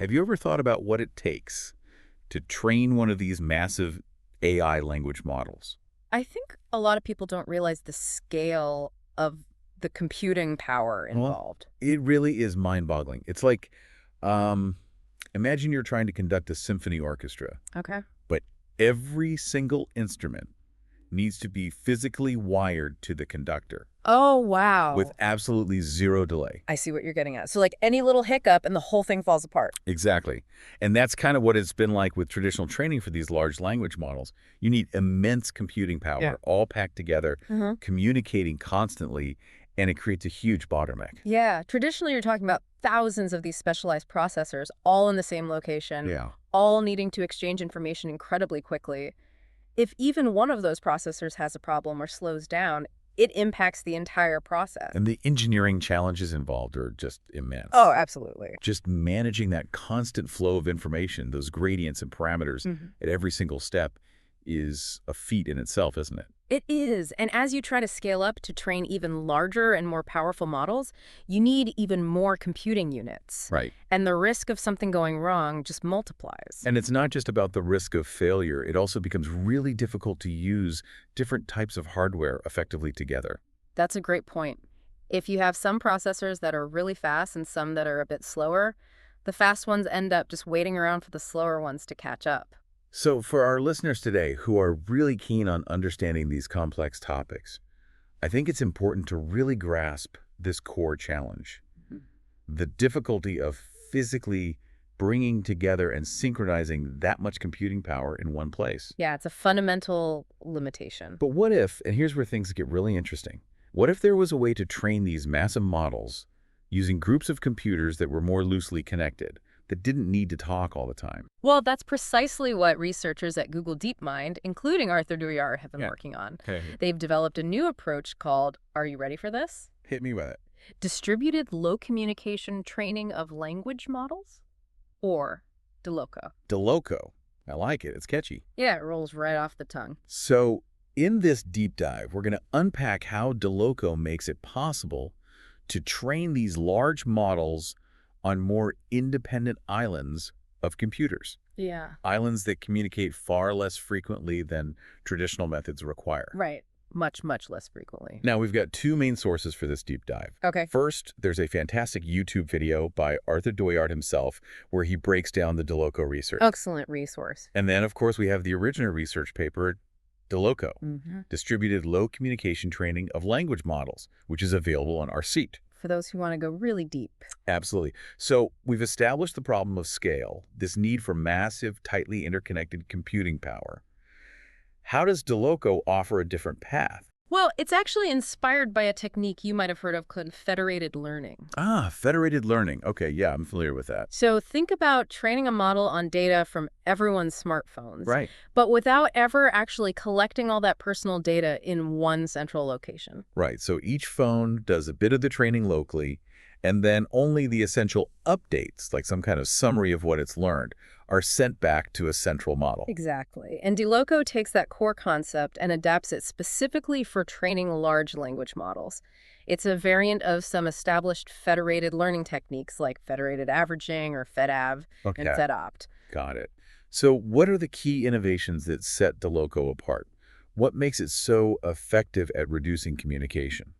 have you ever thought about what it takes to train one of these massive AI language models? I think a lot of people don't realize the scale of the computing power Well, involved. it really is mind-boggling. It's like, um, imagine you're trying to conduct a symphony orchestra, Okay. but every single instrument needs to be physically wired to the conductor Oh, with wow. absolutely zero delay. I see what you're getting at. So like any little hiccup and the whole thing falls apart. Exactly. And that's kind of what it's been like with traditional training for these large language models. You need immense computing power, Yeah. all packed together, hmm communicating constantly, and it creates a huge bottleneck. Yeah. Traditionally, you're talking about thousands of these specialized processors all in the same location, Yeah. all needing to exchange information incredibly quickly. If even one of those processors has a problem or slows down, it impacts the entire process. And the engineering challenges involved are just immense. Oh, absolutely. Just managing that constant flow of information, those gradients and parameters at every single step is a feat in itself, isn't it? It is. And as you try to scale up to train even larger and more powerful models, you need even more computing units. Right. And the risk of something going wrong just multiplies. And it's not just about the risk of failure. It also becomes really difficult to use different types of hardware effectively together. That's a great point. If you have some processors that are really fast and some that are a bit slower, the fast ones end up just waiting around for the slower ones to catch up. So for our listeners today who are really keen on understanding these complex topics, I think it's important to really grasp this core challenge. Mhm. The difficulty of physically bringing together and synchronizing that much computing power in one place. Yeah, it's a fundamental limitation. But what if, and here's where things get really interesting, what if there was a way to train these massive models using groups of computers that were more loosely connected, that didn't need to talk all the time? Well, that's precisely what researchers at Google DeepMind, including Arthur Duyar, have been Yeah. working on. Okay, They've developed a new approach called, are you ready for this? hit me with it. Distributed Low Communication Training of Language Models, or DiLoCo. DiLoCo. I like it. It's catchy. Yeah, it rolls right off the tongue. So in this deep dive, we're going to unpack how DiLoCo makes it possible to train these large models on more independent islands of computers. Yeah. Islands that communicate far less frequently than traditional methods require. Right. Much, much less frequently. Now, we've got two main sources for this deep dive. Okay. First, there's a fantastic YouTube video by Arthur Duyard himself where he breaks down the DiLoCo research. Excellent resource. And then, of course, we have the original research paper, DiLoCo, Distributed Low Communication Training of Language Models, which is available on our site. For those who want to go really deep. Absolutely. So we've established the problem of scale, this need for massive, tightly interconnected computing power. How does DiLoCo offer a different path? Well, it's actually inspired by a technique you might have heard of called federated learning. Ah, federated learning. Okay, yeah, I'm familiar with that. So think about training a model on data from everyone's smartphones, Right. but without ever actually collecting all that personal data in one central location. Right. So each phone does a bit of the training locally, and then only the essential updates, like some kind of summary of what it's learned, are sent back to a central model. Exactly. And DiLoCo takes that core concept and adapts it specifically for training large language models. It's a variant of some established federated learning techniques like federated averaging or FedAv and Okay, FedOpt. got it. So what are the key innovations that set DiLoCo apart? What makes it so effective at reducing communication?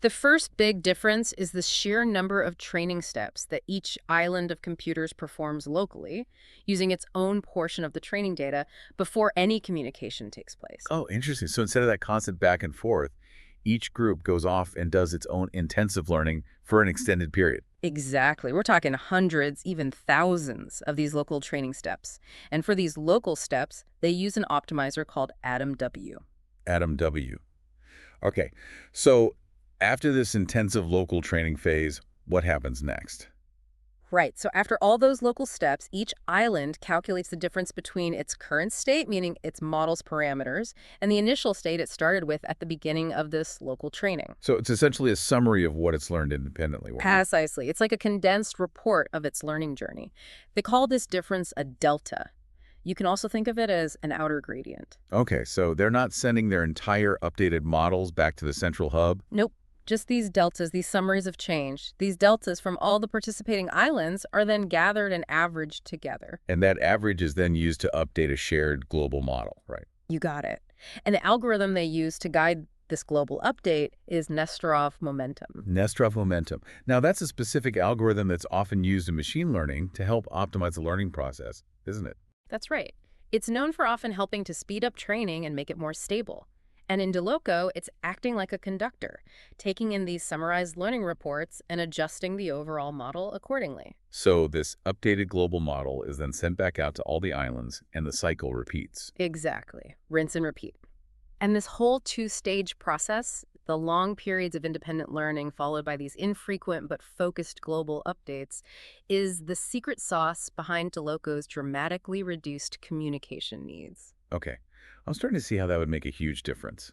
The first big difference is the sheer number of training steps that each island of computers performs locally, using its own portion of the training data before any communication takes place. Oh, interesting. So instead of that constant back and forth, each group goes off and does its own intensive learning for an extended period. Exactly. We're talking hundreds, even thousands of these local training steps. And for these local steps, they use an optimizer called AtomW. AtomW. Okay, so after this intensive local training phase, what happens next? Right. So after all those local steps, each island calculates the difference between its current state, meaning its model's parameters, and the initial state it started with at the beginning of this local training. So it's essentially a summary of what it's learned independently. Precisely. It's like a condensed report of its learning journey. They call this difference a delta. You can also think of it as an outer gradient. Okay, so they're not sending their entire updated models back to the central hub? Nope. Just these deltas, these summaries of change. These deltas from all the participating islands are then gathered and averaged together. And that average is then used to update a shared global model, right? You got it. And the algorithm they use to guide this global update is Nesterov momentum. Nesterov momentum. Now, that's a specific algorithm that's often used in machine learning to help optimize the learning process, isn't it? That's right. It's known for often helping to speed up training and make it more stable. And in DiLoCo, it's acting like a conductor, taking in these summarized learning reports and adjusting the overall model accordingly. So this updated global model is then sent back out to all the islands, and the cycle repeats. Exactly. Rinse and repeat. And this whole two-stage process, the long periods of independent learning followed by these infrequent but focused global updates, is the secret sauce behind DiLoCo's dramatically reduced communication needs. Okay, I'm starting to see how that would make a huge difference.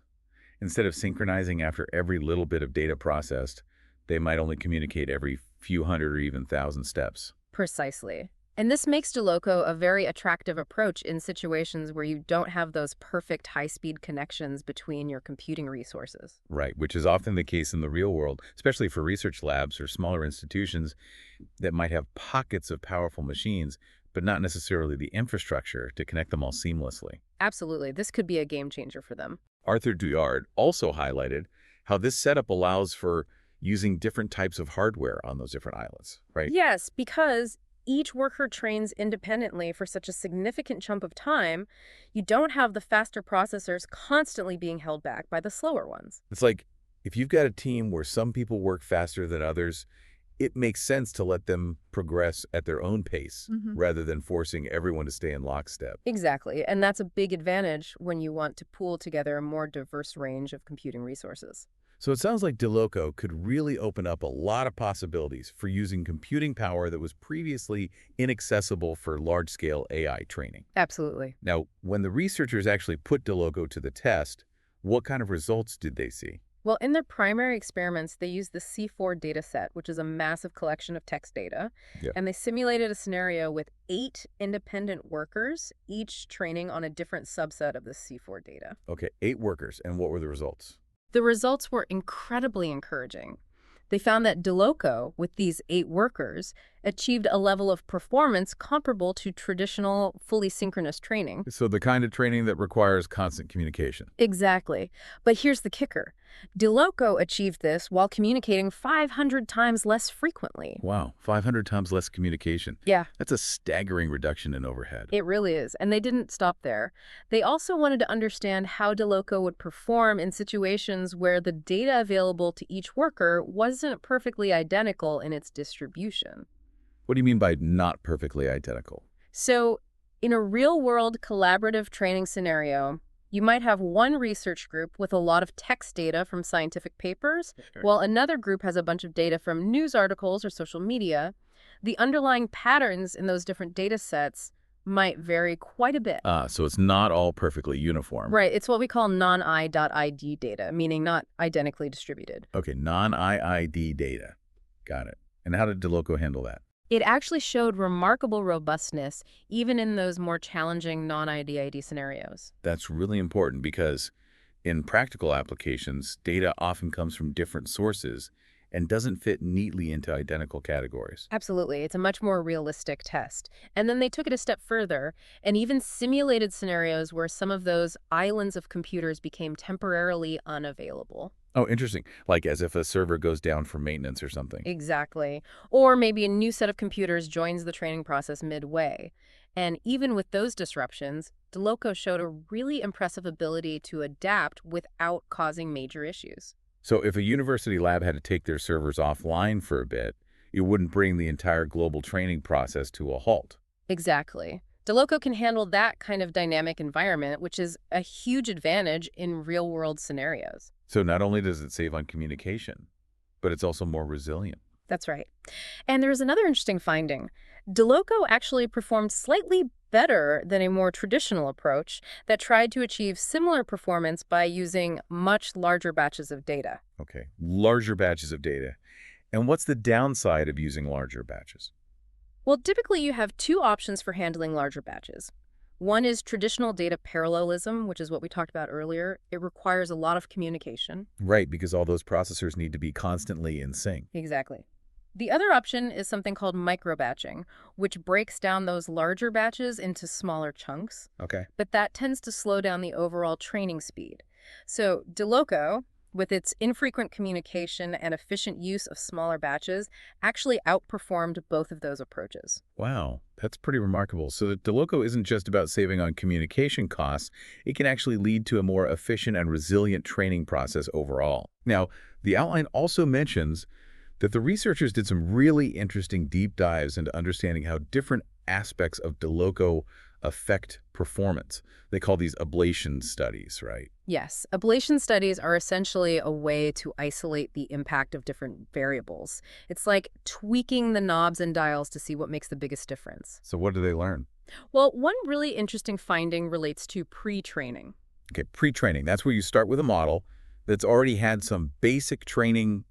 Instead of synchronizing after every little bit of data processed, they might only communicate every few hundred or even thousand steps. Precisely. And this makes DiLoCo a very attractive approach in situations where you don't have those perfect high-speed connections between your computing resources. Right, which is often the case in the real world, especially for research labs or smaller institutions that might have pockets of powerful machines, but not necessarily the infrastructure to connect them all seamlessly. Absolutely. This could be a game changer for them. Arthur Douillard also highlighted how this setup allows for using different types of hardware on those different islands, right? Yes, because each worker trains independently for such a significant chunk of time, you don't have the faster processors constantly being held back by the slower ones. It's like if you've got a team where some people work faster than others, it makes sense to let them progress at their own pace rather than forcing everyone to stay in lockstep. Exactly, and that's a big advantage when you want to pool together a more diverse range of computing resources. So it sounds like DiLoCo could really open up a lot of possibilities for using computing power that was previously inaccessible for large-scale AI training. Absolutely. Now, when the researchers actually put DiLoCo to the test, what kind of results did they see? Well, in their primary experiments, they used the C4 dataset, which is a massive collection of text data, Yeah. and they simulated a scenario with 8 independent workers, each training on a different subset of the C4 data. Okay, 8 workers, and what were the results? The results were incredibly encouraging. They found that DiLoCo, with these 8 workers, achieved a level of performance comparable to traditional, fully synchronous training. So the kind of training that requires constant communication. Exactly. But here's the kicker. DiLoCo achieved this while communicating 500 times less frequently. Wow, 500 times less communication. Yeah, That's a staggering reduction in overhead. it really is. And they didn't stop there. They also wanted to understand how DiLoCo would perform in situations where the data available to each worker wasn't perfectly identical in its distribution. What do you mean by not perfectly identical? So, in a real-world collaborative training scenario, you might have one research group with a lot of text data from scientific papers, while another group has a bunch of data from news articles or social media. The underlying patterns in those different data sets might vary quite a bit. So it's not all perfectly uniform. Right, it's what we call non-I.ID data, meaning not identically distributed. Okay, non-IID data. Got it. And how did DiLoCo handle that? It actually showed remarkable robustness, even in those more challenging non-IDID scenarios. That's really important because in practical applications, data often comes from different sources and doesn't fit neatly into identical categories. Absolutely. It's a much more realistic test. And then they took it a step further and even simulated scenarios where some of those islands of computers became temporarily unavailable. Oh, interesting. Like as if a server goes down for maintenance or something. Exactly. Or maybe a new set of computers joins the training process midway. And even with those disruptions, DiLoCo showed a really impressive ability to adapt without causing major issues. So if a university lab had to take their servers offline for a bit, it wouldn't bring the entire global training process to a halt. Exactly. DiLoCo can handle that kind of dynamic environment, which is a huge advantage in real-world scenarios. So not only does it save on communication, but it's also more resilient. That's right. And there's another interesting finding. DiLoCo actually performed slightly better than a more traditional approach that tried to achieve similar performance by using much larger batches of data. Okay, larger batches of data. And what's the downside of using larger batches? Well, typically you have 2 options for handling larger batches. One is traditional data parallelism, which is what we talked about earlier. It requires a lot of communication. Right, because all those processors need to be constantly in sync. Exactly. The other option is something called microbatching, which breaks down those larger batches into smaller chunks, Okay. but that tends to slow down the overall training speed. So DiLoCo, with its infrequent communication and efficient use of smaller batches, actually outperformed both of those approaches. Wow, that's pretty remarkable. So the DeLoCo isn't just about saving on communication costs, it can actually lead to a more efficient and resilient training process overall. Now, the outline also mentions that the researchers did some really interesting deep dives into understanding how different aspects of DeLoCo affect performance. They call these ablation studies, right? Yes, ablation studies are essentially a way to isolate the impact of different variables. It's like tweaking the knobs and dials to see what makes the biggest difference. So what do they learn? Well, one really interesting finding relates to pre-training. Okay, pre-training. That's where you start with a model that's already had some basic training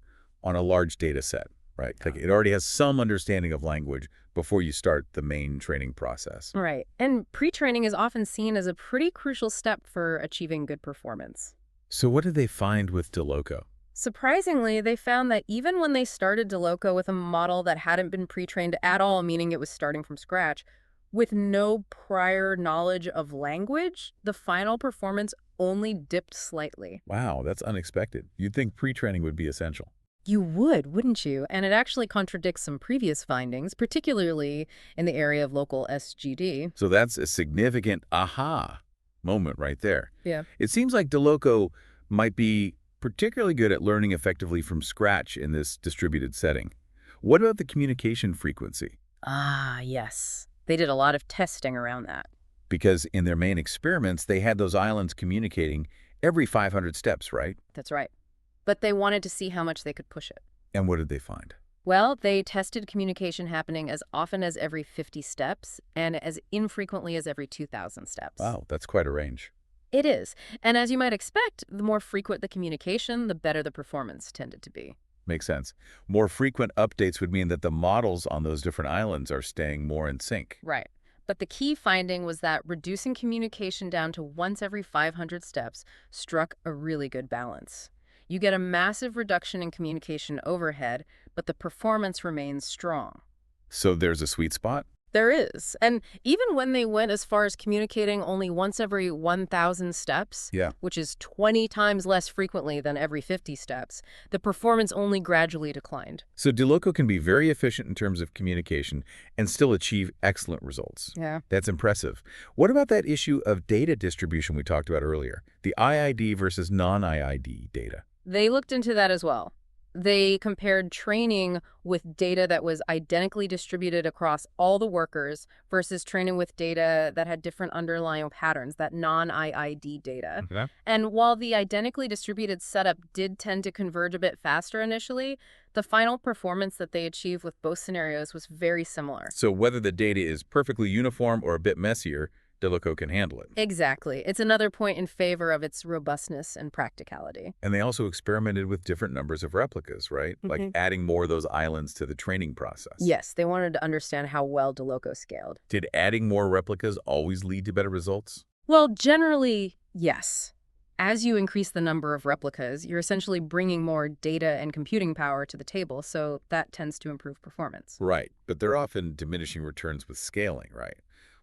on a large data set, right? Like it already has some understanding of language before you start the main training process. Right. And pre-training is often seen as a pretty crucial step for achieving good performance. So what did they find with DeLoCo? Surprisingly, they found that even when they started DeLoCo with a model that hadn't been pre-trained at all, meaning it was starting from scratch, with no prior knowledge of language, the final performance only dipped slightly. Wow, that's unexpected. You'd think pre-training would be essential. You would, wouldn't you? And it actually contradicts some previous findings, particularly in the area of local SGD. So that's a significant aha moment right there. Yeah. It seems like DeLoCo might be particularly good at learning effectively from scratch in this distributed setting. What about the communication frequency? Ah, yes. They did a lot of testing around that. Because in their main experiments, they had those islands communicating every 500 steps, right? That's right. But they wanted to see how much they could push it. And what did they find? Well, they tested communication happening as often as every 50 steps and as infrequently as every 2,000 steps. Wow, that's quite a range. It is. And as you might expect, the more frequent the communication, the better the performance tended to be. Makes sense. More frequent updates would mean that the models on those different islands are staying more in sync. Right. But the key finding was that reducing communication down to once every 500 steps struck a really good balance. You get a massive reduction in communication overhead, but the performance remains strong. So there's a sweet spot? There is. And even when they went as far as communicating only once every 1,000 steps, Yeah. which is 20 times less frequently than every 50 steps, the performance only gradually declined. So DeLoCo can be very efficient in terms of communication and still achieve excellent results. Yeah. That's impressive. What about that issue of data distribution we talked about earlier? The IID versus non-IID data. They looked into that as well. They compared training with data that was identically distributed across all the workers versus training with data that had different underlying patterns, that non-IID data. Okay. And while the identically distributed setup did tend to converge a bit faster initially, the final performance that they achieved with both scenarios was very similar. So whether the data is perfectly uniform or a bit messier, DeLoCo can handle it. Exactly. It's another point in favor of its robustness and practicality. And they also experimented with different numbers of replicas, right? Like adding more of those islands to the training process. Yes, they wanted to understand how well DeLoCo scaled. Did adding more replicas always lead to better results? Well, generally, yes. As you increase the number of replicas, you're essentially bringing more data and computing power to the table, so that tends to improve performance. Right, but they're often diminishing returns with scaling, right?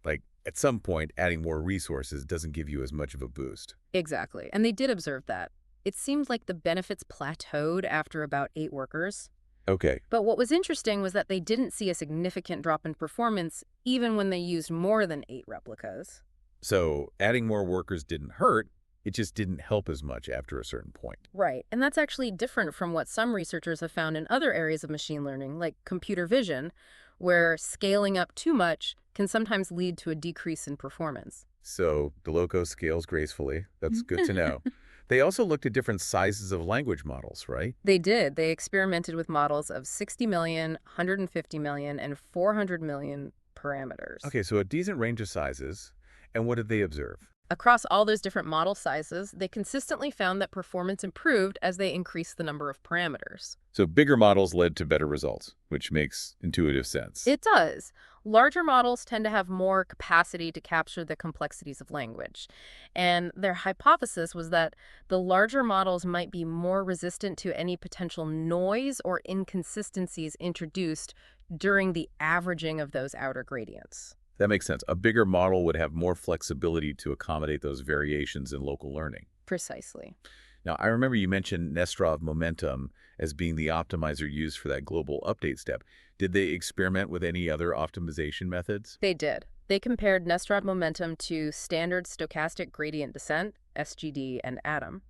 Like, at some point, adding more resources doesn't give you as much of a boost. Exactly, and they did observe that. It seemed like the benefits plateaued after about 8 workers. Okay, But what was interesting was that they didn't see a significant drop in performance even when they used more than 8 replicas. so adding more workers didn't hurt, it just didn't help as much after a certain point. Right, and that's actually different from what some researchers have found in other areas of machine learning, like computer vision, where scaling up too much can sometimes lead to a decrease in performance. So DeLoCo scales gracefully. That's good to know. They also looked at different sizes of language models, right? They did. They experimented with models of 60 million, 150 million, and 400 million parameters. Okay, so a decent range of sizes. And what did they observe? Across all those different model sizes, they consistently found that performance improved as they increased the number of parameters. So bigger models led to better results, which makes intuitive sense. It does. Larger models tend to have more capacity to capture the complexities of language. And their hypothesis was that the larger models might be more resistant to any potential noise or inconsistencies introduced during the averaging of those outer gradients. That makes sense. A bigger model would have more flexibility to accommodate those variations in local learning. Precisely. Now, I remember you mentioned Nesterov momentum as being the optimizer used for that global update step. Did they experiment with any other optimization methods? They did. They compared Nesterov momentum to standard stochastic gradient descent, SGD, and ATOM.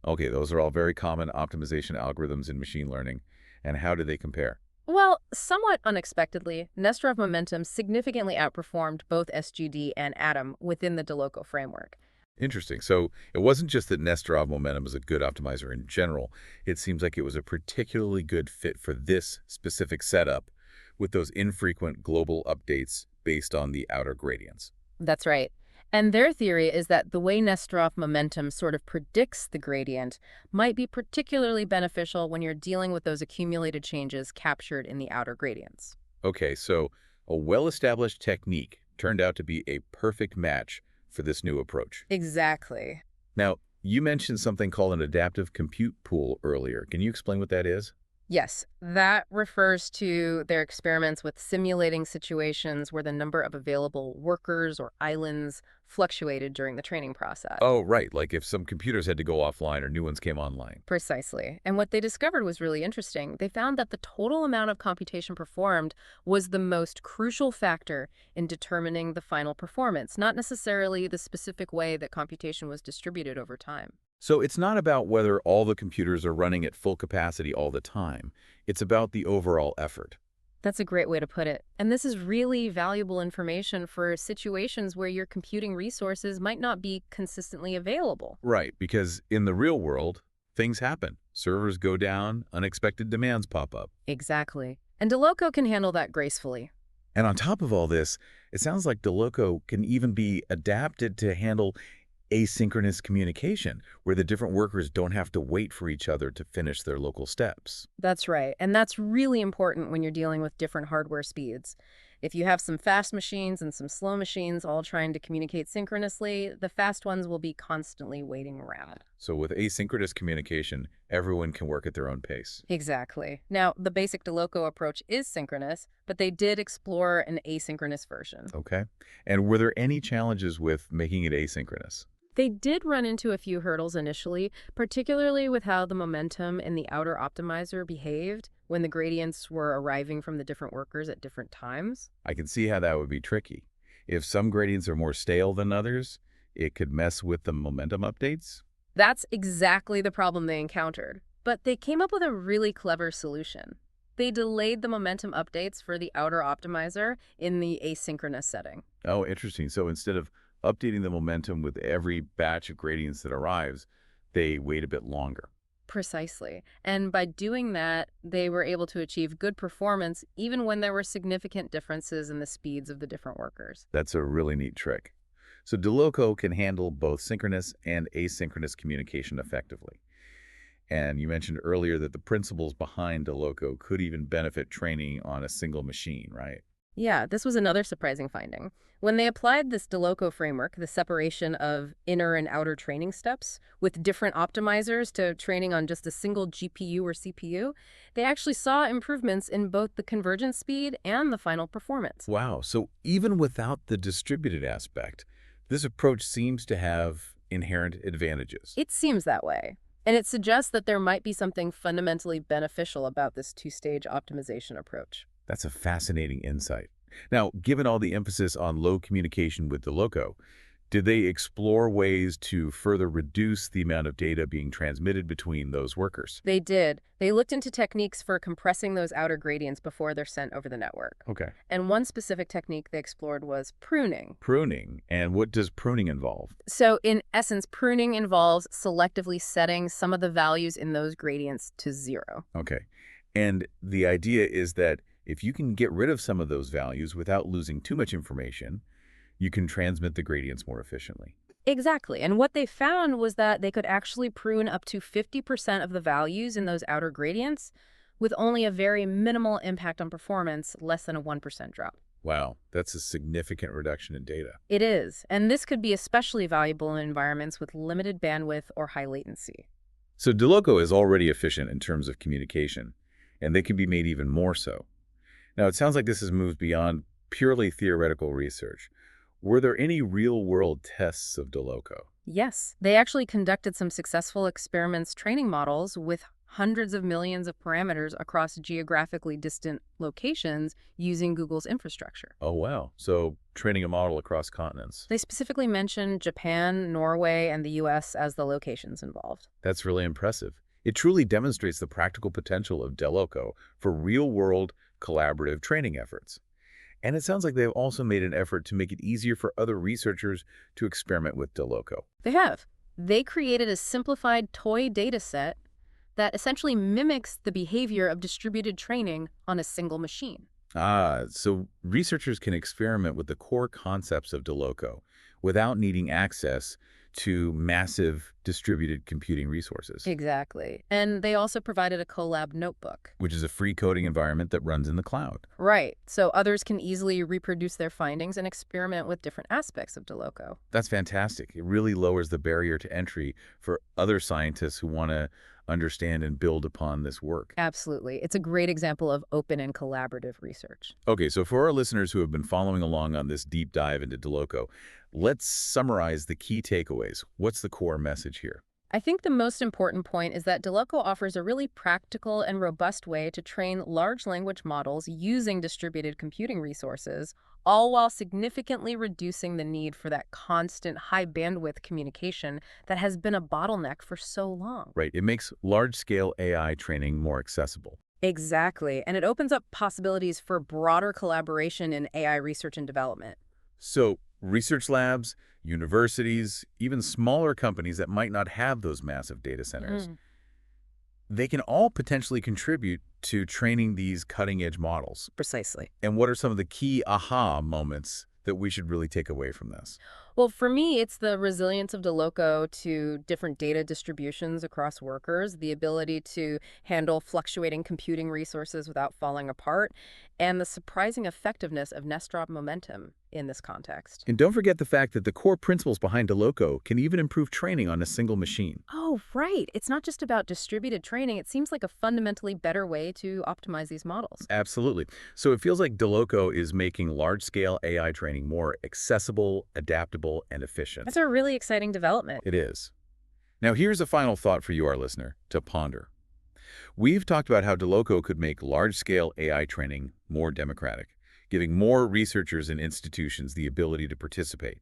Okay, those are all very common optimization algorithms in machine learning. And how do they compare? Well, somewhat unexpectedly, Nesterov momentum significantly outperformed both SGD and ATOM within the DiLoCo framework. Interesting. So it wasn't just that Nesterov momentum is a good optimizer in general. It seems like it was a particularly good fit for this specific setup with those infrequent global updates based on the outer gradients. That's right. And their theory is that the way Nesterov momentum sort of predicts the gradient might be particularly beneficial when you're dealing with those accumulated changes captured in the outer gradients. Okay, so a well-established technique turned out to be a perfect match for this new approach. Exactly. Now, you mentioned something called an adaptive compute pool earlier. Can you explain what that is? Yes, that refers to their experiments with simulating situations where the number of available workers or islands fluctuated during the training process. Oh, right. Like if some computers had to go offline or new ones came online. Precisely. And what they discovered was really interesting. They found that the total amount of computation performed was the most crucial factor in determining the final performance, not necessarily the specific way that computation was distributed over time. So it's not about whether all the computers are running at full capacity all the time. It's about the overall effort. That's a great way to put it. And this is really valuable information for situations where your computing resources might not be consistently available. Right, because in the real world, things happen. Servers go down, unexpected demands pop up. Exactly. And DiLoCo can handle that gracefully. And on top of all this, it sounds like DiLoCo can even be adapted to handle asynchronous communication, where the different workers don't have to wait for each other to finish their local steps. That's right. And that's really important when you're dealing with different hardware speeds. If you have some fast machines and some slow machines all trying to communicate synchronously, the fast ones will be constantly waiting around. So with asynchronous communication, everyone can work at their own pace. Exactly. Now, the basic DiLoCo approach is synchronous, but they did explore an asynchronous version. Okay. And were there any challenges with making it asynchronous? They did run into a few hurdles initially, particularly with how the momentum in the outer optimizer behaved when the gradients were arriving from the different workers at different times. I can see how that would be tricky. If some gradients are more stale than others, it could mess with the momentum updates. That's exactly the problem they encountered. But they came up with a really clever solution. They delayed the momentum updates for the outer optimizer in the asynchronous setting. Oh, interesting. So instead of updating the momentum with every batch of gradients that arrives, they wait a bit longer. Precisely. And by doing that, they were able to achieve good performance even when there were significant differences in the speeds of the different workers. That's a really neat trick. So DiLoCo can handle both synchronous and asynchronous communication effectively. And you mentioned earlier that the principles behind DiLoCo could even benefit training on a single machine, right? Yeah, this was another surprising finding. When they applied this DiLoCo framework, the separation of inner and outer training steps, with different optimizers to training on just a single GPU or CPU, they actually saw improvements in both the convergence speed and the final performance. Wow. So even without the distributed aspect, this approach seems to have inherent advantages. It seems that way. And it suggests that there might be something fundamentally beneficial about this two-stage optimization approach. That's a fascinating insight. Now, given all the emphasis on low communication with DiLoCo, did they explore ways to further reduce the amount of data being transmitted between those workers? They did. They looked into techniques for compressing those outer gradients before they're sent over the network. Okay. And one specific technique they explored was pruning. Pruning. And what does pruning involve? So in essence, pruning involves selectively setting some of the values in those gradients to 0. Okay. And the idea is that if you can get rid of some of those values without losing too much information, you can transmit the gradients more efficiently. Exactly. And what they found was that they could actually prune up to 50% of the values in those outer gradients with only a very minimal impact on performance, less than a 1% drop. Wow, that's a significant reduction in data. It is, and this could be especially valuable in environments with limited bandwidth or high latency. So DiLoCo is already efficient in terms of communication, and they can be made even more so. Now, it sounds like this has moved beyond purely theoretical research. Were there any real-world tests of DiLoCo? Yes, they actually conducted some successful experiments training models with hundreds of millions of parameters across geographically distant locations using Google's infrastructure. Oh, wow. So training a model across continents. They specifically mentioned Japan, Norway, and the US as the locations involved. That's really impressive. It truly demonstrates the practical potential of DiLoCo for real-world collaborative training efforts. And it sounds like they've also made an effort to make it easier for other researchers to experiment with DiLoCo. They have. They created a simplified toy dataset that essentially mimics the behavior of distributed training on a single machine. So researchers can experiment with the core concepts of DiLoCo without needing access to massive distributed computing resources, Exactly. And they also provided a Colab notebook. which is a free coding environment that runs in the cloud. Right. So others can easily reproduce their findings and experiment with different aspects of DiLoCo. That's fantastic. It really lowers the barrier to entry for other scientists who want to understand and build upon this work. Absolutely. It's a great example of open and collaborative research. Okay, so for our listeners who have been following along on this deep dive into DiLoCo, let's summarize the key takeaways. What's the core message here? I think the most important point is that DiLoCo offers a really practical and robust way to train large language models using distributed computing resources, all while significantly reducing the need for that constant high bandwidth communication that has been a bottleneck for so long. Right, it makes large-scale AI training more accessible. Exactly. And it opens up possibilities for broader collaboration in AI research and development. So research labs, universities, even smaller companies that might not have those massive data centers, they can all potentially contribute to training these cutting-edge models. Precisely. And what are some of the key aha moments that we should really take away from this? Well, for me, it's the resilience of DiLoCo to different data distributions across workers, the ability to handle fluctuating computing resources without falling apart, and the surprising effectiveness of nest-drop momentum in this context. And don't forget the fact that the core principles behind DiLoCo can even improve training on a single machine. Oh, right. It's not just about distributed training. It seems like a fundamentally better way to optimize these models. Absolutely. So it feels like DiLoCo is making large-scale AI training more accessible, adaptable, and efficient. That's a really exciting development. It is. Now, here's a final thought for you, our listener, to ponder. We've talked about how DiLoCo could make large-scale AI training more democratic, giving more researchers and institutions the ability to participate.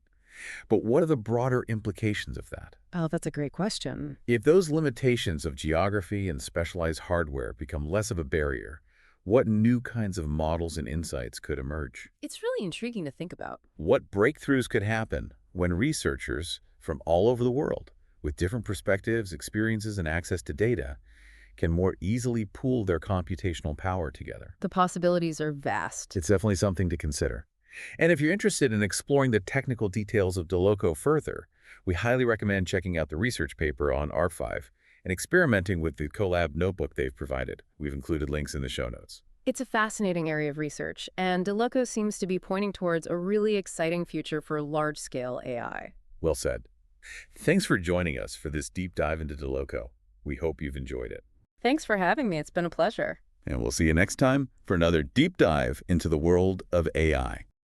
But what are the broader implications of that? Oh, that's a great question. If those limitations of geography and specialized hardware become less of a barrier, what new kinds of models and insights could emerge? It's really intriguing to think about. What breakthroughs could happen when researchers from all over the world, with different perspectives, experiences, and access to data, can more easily pool their computational power together? The possibilities are vast. It's definitely something to consider. And if you're interested in exploring the technical details of DiLoCo further, we highly recommend checking out the research paper on arXiv and experimenting with the Colab notebook they've provided. We've included links in the show notes. It's a fascinating area of research, and DiLoCo seems to be pointing towards a really exciting future for large-scale AI. Well said. Thanks for joining us for this deep dive into DiLoCo. We hope you've enjoyed it. Thanks for having me. It's been a pleasure. And we'll see you next time for another deep dive into the world of AI.